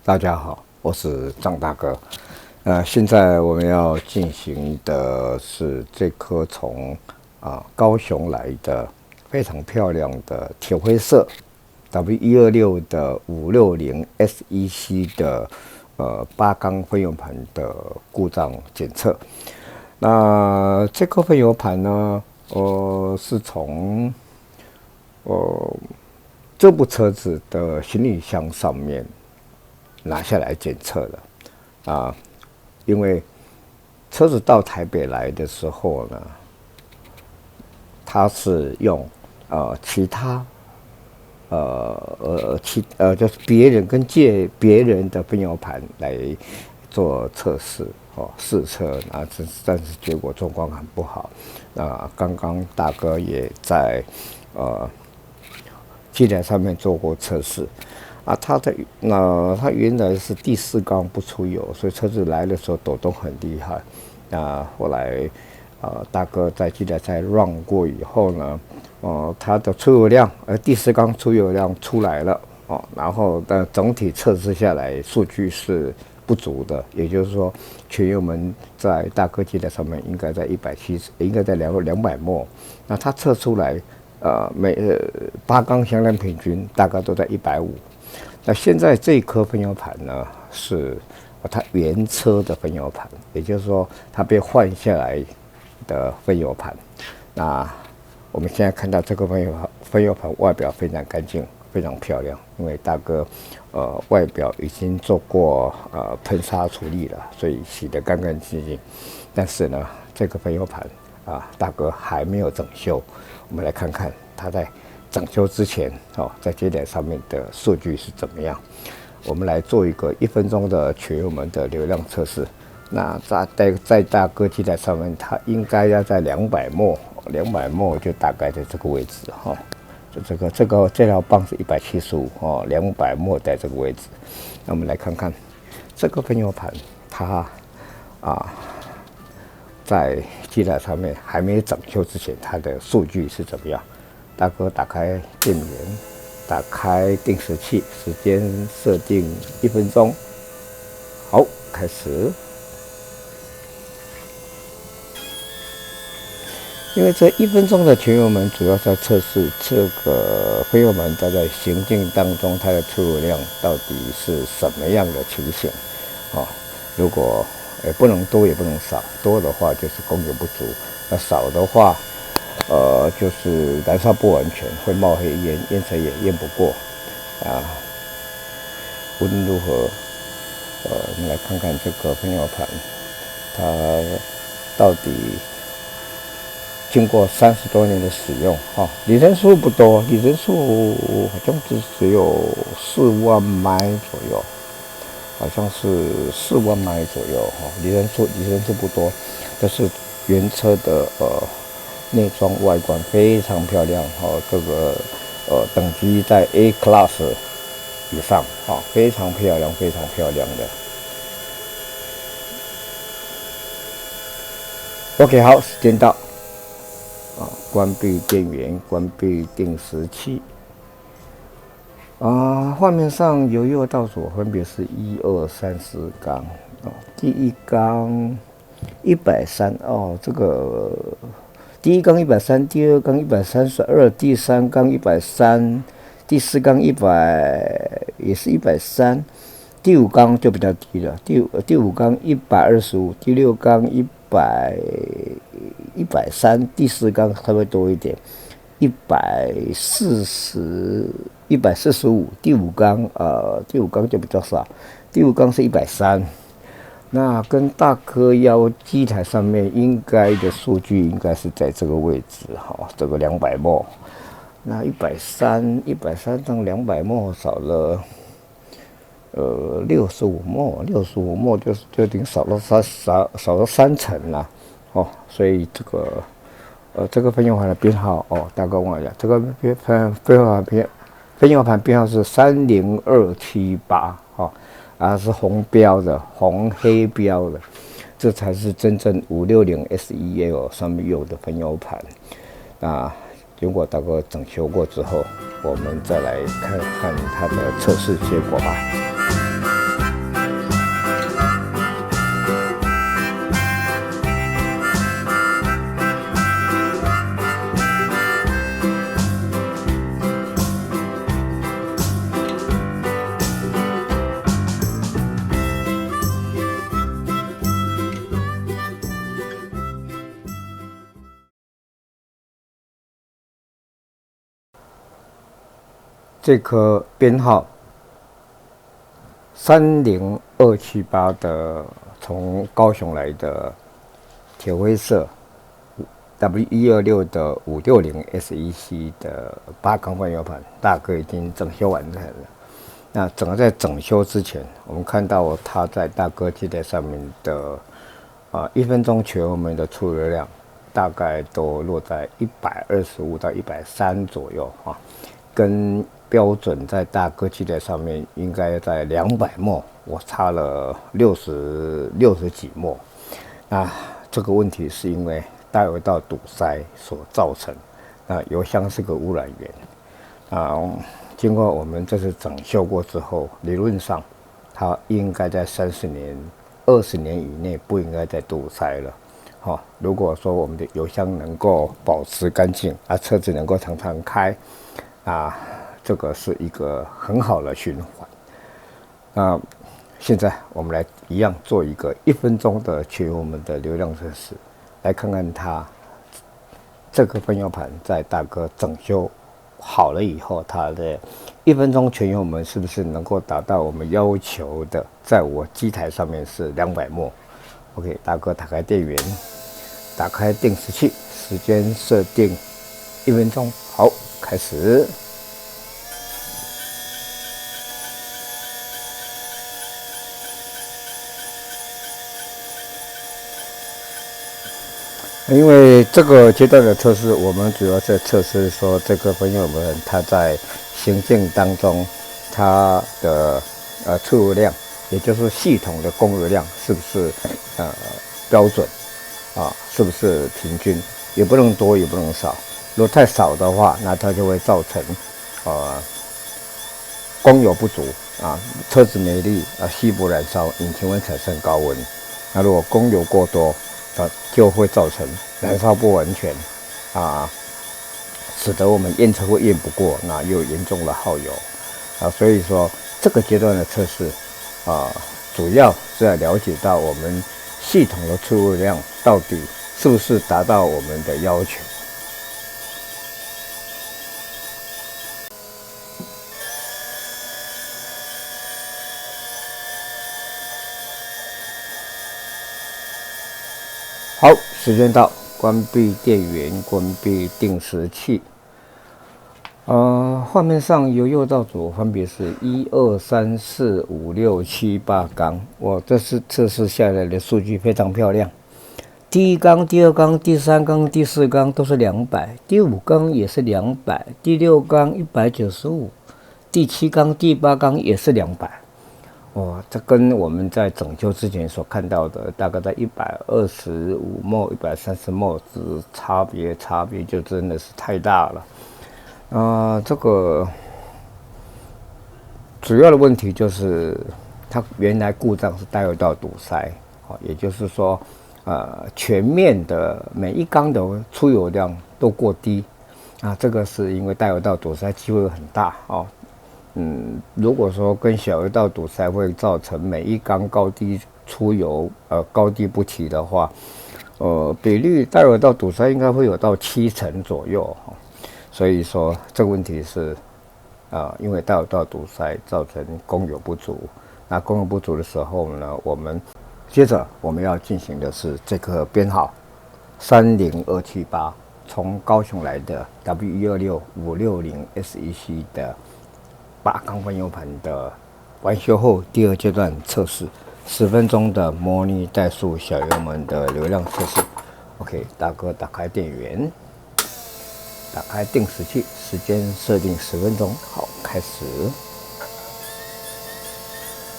大家好，我是张大哥。现在我们要进行的是这颗从高雄来的非常漂亮的铁灰色 W126的560 SEC 的8缸分油盘的故障检测。那这颗分油盘呢，是从这部车子的行李箱上面拿下来检测的因为车子到台北来的时候呢，它是用其他就是别人跟借别人的分油盘来做测试试车，但是结果状况很不好。刚刚大哥也在机台上面做过测试。它原来是第4缸不出油，所以车子来的时候抖动很厉害。后来大哥在机台赛 run 过以后呢，它的出油量，第4缸出油量出来了然后整体测试下来数据是不足的，也就是说全油门在大哥机台上面应该在170，应该在200ml，那它测出来8缸相当平均大概都在150。那现在这一颗分油盘呢，是它原车的分油盘，也就是说它被换下来的分油盘。那我们现在看到这个分油盘外表非常干净，非常漂亮，因为大哥外表已经做过喷砂处理了，所以洗得干干净净。但是呢，这个分油盘大哥还没有整修。我们来看看它在整修之前在机台上面的数据是怎么样。我们来做一个1分钟的全油门的流量测试。那在大哥机台上面，它应该要在200ml，就大概在这个位置就这条棒是175，200 ml在这个位置。那我们来看看这个分油盘，它在机台上面还没整修之前，它的数据是怎么样？大哥打开电源，打开定时器，时间设定1分钟。好，开始。因为这1分钟的全油门主要在测试这个分油门它在行进当中它的出油量到底是什么样的情形如果不能多也不能少，多的话就是供油不足，那少的话就是燃烧不完全，会冒黑烟，烟层也验不过无论如何我们来看看这个分油盘它到底经过30多年的使用里程数不多，里程数好像只有4万迈左右，好像是4万迈左右里程数不多，但是原车的内装外观非常漂亮这个等级在 A Class 以上非常漂亮，非常漂亮的。OK， 好，时间到关闭电源，关闭定时器画面上由右到左分别是1、2、3、4缸第1缸130这个第1缸130，第2缸132，第3缸130，第4缸也是130，第5缸就比较低了，第5缸125，第6缸130，第4缸稍微多一点145，第5缸就比较少，第5缸是130。那跟大哥腰机台上面应该的数据应该是在这个位置这个200 ml。那130乘200 ml少了65 ml，65 ml就已经少了30%了所以这个分油盘的编号大哥忘了，这个分油盘编号是30278是红标的，红黑标的，这才是真正560 SEL 上面有的分油盘。经过大哥整修过之后，我们再来看看它的测试结果吧。这颗编号30278的从高雄来的铁灰色 W126的560 SEC 的8缸换油盘，大哥已经整修完成了。那整个在整修之前，我们看到它在大哥机台上面的1分钟全油门的出油量大概都落在125到130左右啊，跟标准在大哥机台上面应该在200ml，我差了60几ml。那这个问题是因为大油道堵塞所造成。那油箱是个污染源经过我们这次整修过之后，理论上它应该在30年、20年以内不应该再堵塞了。如果说我们的油箱能够保持干净，车子能够常常开，这个是一个很好的循环。现在我们来一样做一个1分钟的全油门的流量测试，来看看它这个分油盘在大哥整修好了以后，它的1分钟全油门是不是能够达到我们要求的？在我机台上面是200ml。OK， 大哥打开电源，打开定时器，时间设定1分钟。好，开始。因为这个阶段的测试，我们主要在测试说这个分油门它在行进当中，它的出油量，也就是系统的供油量是不是标准是不是平均，也不能多也不能少。如果太少的话，那它就会造成供油不足车子没力稀薄燃烧，引擎会产生高温。那如果供油过多，就会造成燃烧不完全使得我们验车会验不过，那又严重的耗油所以说这个阶段的测试主要是要了解到我们系统的出油量到底是不是达到我们的要求。好，时间到，关闭电源，关闭定时器。画面上由右到左分别是1、2、3、4、5、6、7、8缸。我这次测试下来的数据非常漂亮。第1缸、第2缸、第3缸、第4缸都是200，第5缸也是200，第6缸195，第7缸、第8缸也是200。这跟我们在整修之前所看到的大概在125ml、130ml差别就真的是太大了。这个主要的问题就是它原来故障是大油道堵塞，也就是说，全面的每一缸的出油量都过低这个是因为大油道堵塞机会很大如果说跟小油道堵塞会造成每一缸高低出油高低不齐的话，比率大油道堵塞应该会有到70%左右所以说这个问题是因为大油道堵塞造成供油不足。那供油不足的时候呢，接着我们要进行的是这个编号30278从高雄来的 W126 560 SEC 的8缸分油盘的完修后第2阶段测试，10分钟的模拟怠速小油门的流量测试。OK， 大哥打开电源，打开定时器，时间设定10分钟。好，开始。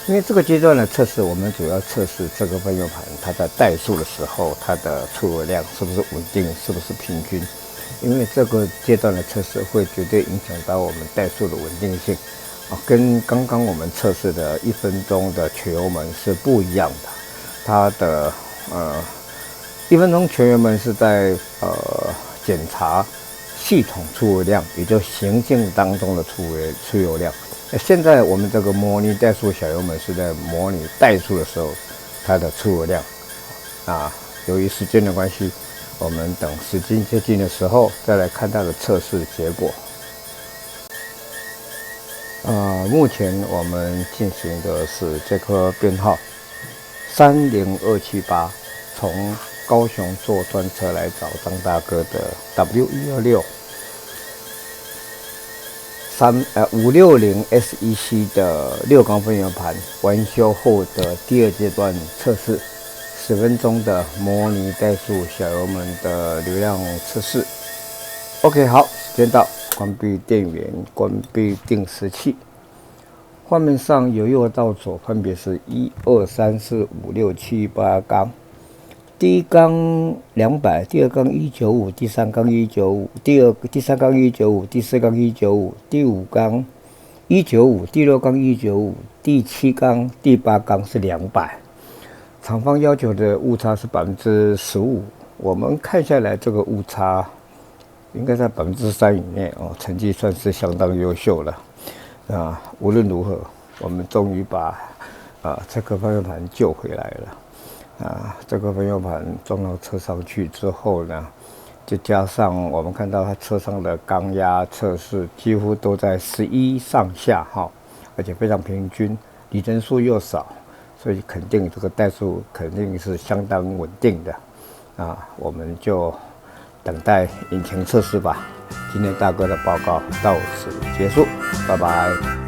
因为这个阶段的测试，我们主要测试这个分油盘它在怠速的时候，它的出油量是不是稳定，是不是平均。因为这个阶段的测试会绝对影响到我们怠速的稳定性跟刚刚我们测试的1分钟的全油门是不一样的。它的1分钟全油门是在检查系统出油量，也就行进当中的出油量。现在我们这个模拟怠速小油门是在模拟怠速的时候它的出油量由于时间的关系，我们等时间接近的时候再来看它的测试结果。目前我们进行的是这颗编号30278，从高雄坐专车来找张大哥的 W126。560 SEC 的6缸分圆盘完修后的第2阶段测试，10分钟的模拟怠速小油门的流量测试。OK， 好，时间到，关闭电源，关闭定时器。画面上由右到左分别是1、2、3、4、5、6、7、8缸。第1缸200，第2缸195，第3缸195，第3缸195，第4缸195，第5缸195，第6缸195，第7缸、第8缸是200。厂方要求的误差是15%，我们看下来这个误差应该在3%以内哦，成绩算是相当优秀了。无论如何，我们终于把这颗方向盘救回来了。这个分油盘装到车上去之后呢，就加上我们看到它车上的缸压测试几乎都在11上下哈，而且非常平均，里程数又少，所以肯定这个怠速肯定是相当稳定的。我们就等待引擎测试吧。今天大哥的报告到此结束，拜拜。